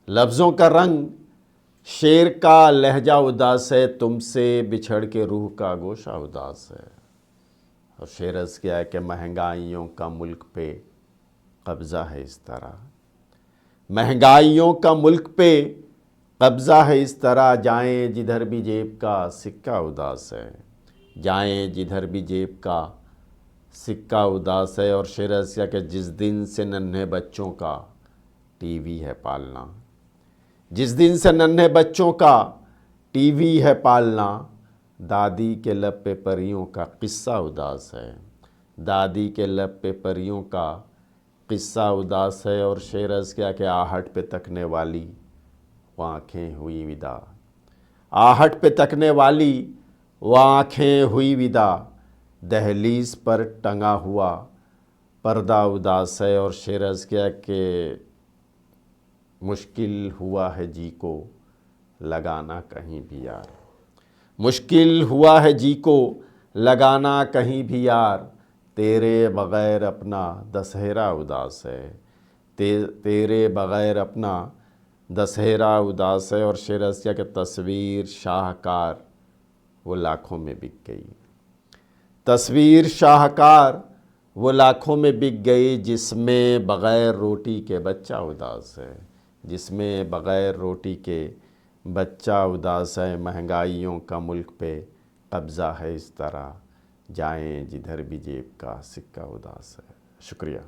لفظوں کا رنگ شعر کا لہجہ اداس ہے، تم سے بچھڑ کے روح کا گوشہ اداس ہے۔ اور شعر عرض کیا ہے کہ مہنگائیوں کا ملک پہ قبضہ ہے اس طرح، مہنگائیوں کا ملک پہ قبضہ ہے اس طرح، جائیں جدھر بھی جیب کا سکہ اداس ہے، جائیں جدھر بھی جیب کا سکہ اداس ہے۔ اور شعر عرض کیا کہ جس دن سے ننھے بچوں کا ٹی وی ہے پالنا، جس دن سے ننھے بچوں کا ٹی وی ہے پالنا، دادی کے لب پہ پریوں کا قصہ اداس ہے، دادی کے لب پہ پریوں کا قصہ اداس ہے۔ اور شعر عرض کیا کہ آہٹ پہ تکنے والی وہ آنکھیں ہوئی ودا، آہٹ پہ تکنے والی وہ آنکھیں ہوئی ودا، دہلیز پر ٹنگا ہوا پردہ اداس ہے۔ اور شعر عرض کیا کہ مشکل ہوا ہے جی کو لگانا کہیں بھی یار، مشکل ہوا ہے جی کو لگانا کہیں بھی یار، تیرے بغیر اپنا دسہرا اداس ہے، تیرے بغیر اپنا دسہرا اداس ہے۔ اور شعر عرض کیا کہ تصویر شاہکار وہ لاکھوں میں بک گئی، تصویر شاہکار وہ لاکھوں میں بک گئی، جس میں بغیر روٹی کے بچہ اداس ہے، جس میں بغیر روٹی کے بچہ اداس ہے۔ مہنگائیوں کا ملک پہ قبضہ ہے اس طرح، جائیں جدھر بھی جیب کا سکہ اداس ہے۔ شکریہ۔